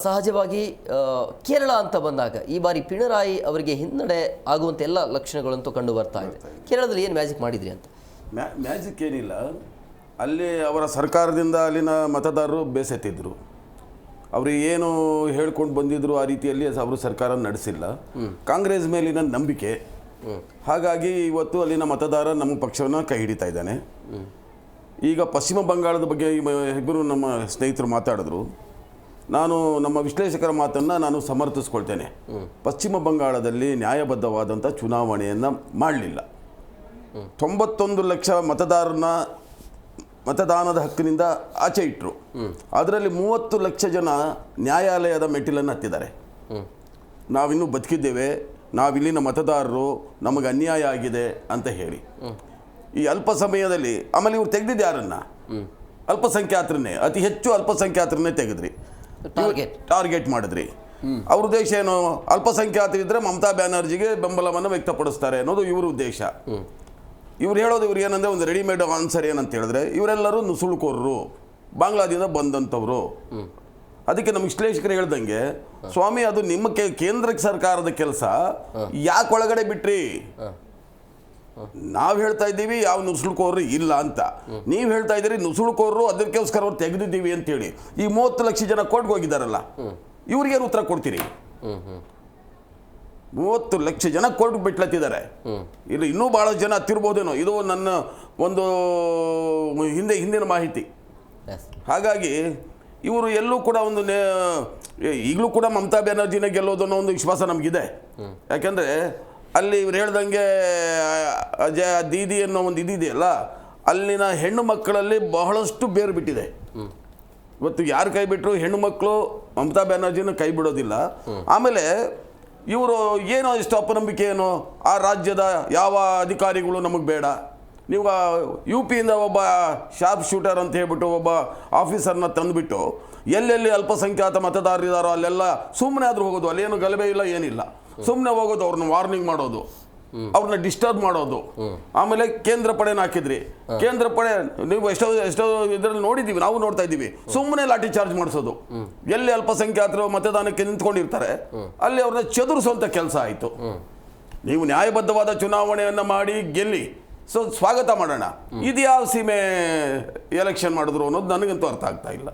ಸಹಜವಾಗಿ ಕೇರಳ ಅಂತ ಬಂದಾಗ ಈ ಬಾರಿ ಪಿಣರಾಯಿ ಅವರಿಗೆ ಹಿನ್ನಡೆ ಆಗುವಂತ ಎಲ್ಲ ಲಕ್ಷಣಗಳಂತೂ ಕಂಡು ಬರ್ತಾ ಇದೆ. ಕೇರಳದಲ್ಲಿ ಏನು ಮ್ಯಾಜಿಕ್ ಮಾಡಿದ್ರಿ ಅಂತ? ಮ್ಯಾಜಿಕ್ ಏನಿಲ್ಲ, ಅಲ್ಲಿ ಅವರ ಸರ್ಕಾರದಿಂದ ಅಲ್ಲಿನ ಮತದಾರರು ಬೇಸತ್ತಿದ್ರು. ಅವರು ಏನು ಹೇಳ್ಕೊಂಡು ಬಂದಿದ್ರು ಆ ರೀತಿಯಲ್ಲಿ ಅವರು ಸರ್ಕಾರ ನಡೆಸಿಲ್ಲ. ಕಾಂಗ್ರೆಸ್ ಮೇಲಿನ ನಂಬಿಕೆ, ಹಾಗಾಗಿ ಇವತ್ತು ಅಲ್ಲಿನ ಮತದಾರ ನಮ್ಮ ಪಕ್ಷವನ್ನು ಕೈ ಹಿಡಿತಾ ಇದ್ದಾನೆ. ಈಗ ಪಶ್ಚಿಮ ಬಂಗಾಳದ ಬಗ್ಗೆ ಇಬ್ಬರು ನಮ್ಮ ಸ್ನೇಹಿತರು ಮಾತಾಡಿದ್ರು. ನಾನು ನಮ್ಮ ವಿಶ್ಲೇಷಕರ ಮಾತನ್ನು ನಾನು ಸಮರ್ಥಿಸ್ಕೊಳ್ತೇನೆ. ಪಶ್ಚಿಮ ಬಂಗಾಳದಲ್ಲಿ ನ್ಯಾಯಬದ್ಧವಾದಂಥ ಚುನಾವಣೆಯನ್ನು ಮಾಡಲಿಲ್ಲ. 91 ಲಕ್ಷ ಮತದಾನದ ಹಕ್ಕಿನಿಂದ ಆಚೆ ಇಟ್ಟರು. ಅದರಲ್ಲಿ 30 ಲಕ್ಷ ಜನ ನ್ಯಾಯಾಲಯದ ಮೆಟ್ಟಿಲನ್ನು ಹತ್ತಿದ್ದಾರೆ. ನಾವಿನ್ನೂ ಬದುಕಿದ್ದೇವೆ, ನಾವಿಲ್ಲಿನ ಮತದಾರರು, ನಮಗೆ ಅನ್ಯಾಯ ಆಗಿದೆ ಅಂತ ಹೇಳಿ ಈ ಅಲ್ಪ ಸಮಯದಲ್ಲಿ ಆಮೇಲೆ ಇವ್ರು ತೆಗೆದಿದ್ದು ಯಾರನ್ನ? ಅಲ್ಪಸಂಖ್ಯಾತರನ್ನೇ, ಅತಿ ಹೆಚ್ಚು ಅಲ್ಪಸಂಖ್ಯಾತರನ್ನೇ ತೆಗೆದ್ರಿ, ಟಾರ್ಗೆಟ್ ಮಾಡಿದ್ರಿ. ಅವ್ರ ಉದ್ದೇಶ ಏನು? ಅಲ್ಪಸಂಖ್ಯಾತರಿದ್ದರೆ ಮಮತಾ ಬ್ಯಾನರ್ಜಿಗೆ ಬೆಂಬಲವನ್ನು ವ್ಯಕ್ತಪಡಿಸ್ತಾರೆ ಅನ್ನೋದು ಇವ್ರ ಉದ್ದೇಶ. ಇವ್ರು ಹೇಳೋದು ಇವ್ರು ಏನಂದರೆ ಒಂದು ರೆಡಿಮೇಡ್ ಆನ್ಸರ್ ಏನಂತ ಹೇಳಿದ್ರೆ, ಇವರೆಲ್ಲರೂ ನುಸುಳುಕೋರರು, ಬಾಂಗ್ಲಾದಿಂದ ಬಂದಂಥವ್ರು. ಅದಕ್ಕೆ ನಮ್ಮ ವಿಶ್ಲೇಷಕರು ಹೇಳ್ದಂಗೆ, ಸ್ವಾಮಿ ಅದು ನಿಮ್ಮ ಕೇಂದ್ರ ಸರ್ಕಾರದ ಕೆಲಸ, ಯಾಕೆ ಒಳಗಡೆ ಬಿಟ್ರಿ? ನಾವು ಹೇಳ್ತಾ ಇದ್ದೀವಿ ಯಾವ ನುಸುಳುಕೋರು ಇಲ್ಲ ಅಂತ, ನೀವು ಹೇಳ್ತಾ ಇದ್ದೀರಿ ನುಸುಳುಕೋರು ಅದಕ್ಕೋಸ್ಕರ ಅವ್ರು ತೆಗೆದಿದ್ದೀವಿ ಅಂತೇಳಿ. ಈ 30 ಲಕ್ಷ ಜನ ಕೋರ್ಟ್ಗೆ ಹೋಗಿದ್ದಾರಲ್ಲ, ಇವ್ರಿಗೇನು ಉತ್ತರ ಕೊಡ್ತೀರಿ? 30 ಲಕ್ಷ ಜನ ಕೋರ್ಟ್ಗೆ ಬಿಟ್ಲತ್ತಿದ್ದಾರೆ. ಇಲ್ಲಿ ಇನ್ನೂ ಭಾಳಷ್ಟು ಜನ ಹತ್ತಿರ್ಬೋದೇನೋ, ಇದು ನನ್ನ ಒಂದು ಹಿಂದಿನ ಮಾಹಿತಿ. ಹಾಗಾಗಿ ಇವರು ಎಲ್ಲೂ ಕೂಡ ಒಂದು ಈಗಲೂ ಕೂಡ ಮಮತಾ ಬ್ಯಾನರ್ಜಿನ ಗೆಲ್ಲೋದು ಅನ್ನೋ ಒಂದು ವಿಶ್ವಾಸ ನಮಗಿದೆ. ಯಾಕೆಂದರೆ ಅಲ್ಲಿ ಇವ್ರು ಹೇಳ್ದಂಗೆ ದೀದಿ ಅನ್ನೋ ಒಂದು ಇದಿದೆಯಲ್ಲ, ಅಲ್ಲಿನ ಹೆಣ್ಣು ಮಕ್ಕಳಲ್ಲಿ ಬಹಳಷ್ಟು ಬೇರು ಬಿಟ್ಟಿದೆ. ಇವತ್ತು ಯಾರು ಕೈ ಬಿಟ್ಟರು ಹೆಣ್ಣು ಮಕ್ಕಳು ಮಮತಾ ಬ್ಯಾನರ್ಜಿನ ಕೈ ಬಿಡೋದಿಲ್ಲ. ಆಮೇಲೆ ಇವರು ಏನೋ ಇಷ್ಟು ಅಪನಂಬಿಕೆ, ಏನೋ ಆ ರಾಜ್ಯದ ಯಾವ ಅಧಿಕಾರಿಗಳು ನಮಗೆ ಬೇಡ, ನೀವು ಯು ಪಿಯಿಂದ ಒಬ್ಬ ಶಾರ್ಪ್ ಶೂಟರ್ ಅಂತ ಹೇಳ್ಬಿಟ್ಟು ಒಬ್ಬ ಆಫೀಸರ್ನ ತಂದುಬಿಟ್ಟು ಎಲ್ಲೆಲ್ಲಿ ಅಲ್ಪಸಂಖ್ಯಾತ ಮತದಾರರಿದ್ದಾರೋ ಅಲ್ಲೆಲ್ಲ ಸುಮ್ಮನೆ ಆದರೂ ಹೋಗೋದು, ಅಲ್ಲೇನು ಗಲಭೆ ಇಲ್ಲ, ಏನಿಲ್ಲ, ಸುಮ್ಮನೆ ಹೋಗೋದು, ಅವ್ರನ್ನ ವಾರ್ನಿಂಗ್ ಮಾಡೋದು, ಅವ್ರನ್ನ ಡಿಸ್ಟರ್ಬ್ ಮಾಡೋದು. ಆಮೇಲೆ ಕೇಂದ್ರ ಪಡೆನ ಹಾಕಿದ್ರಿ. ಕೇಂದ್ರ ಪಡೆ ನೀವು ಎಷ್ಟೋ ಇದರಲ್ಲಿ ನೋಡಿದ್ದೀವಿ, ನಾವು ನೋಡ್ತಾ ಇದ್ದೀವಿ, ಸುಮ್ಮನೆ ಲಾಠಿ ಚಾರ್ಜ್ ಮಾಡಿಸೋದು. ಎಲ್ಲಿ ಅಲ್ಪಸಂಖ್ಯಾತರು ಮತದಾನಕ್ಕೆ ನಿಂತ್ಕೊಂಡಿರ್ತಾರೆ ಅಲ್ಲಿ ಅವ್ರನ್ನ ಚದುರಿಸುವಂಥ ಕೆಲಸ ಆಯಿತು. ನೀವು ನ್ಯಾಯಬದ್ಧವಾದ ಚುನಾವಣೆಯನ್ನು ಮಾಡಿ ಗೆಲ್ಲಿ, ಸೊ ಸ್ವಾಗತ ಮಾಡೋಣ. ಇದು ಯಾವ ಸೀಮೆ ಎಲೆಕ್ಷನ್ ಮಾಡಿದ್ರು ಅನ್ನೋದು ನನಗಂತೂ ಅರ್ಥ ಆಗ್ತಾ ಇಲ್ಲ.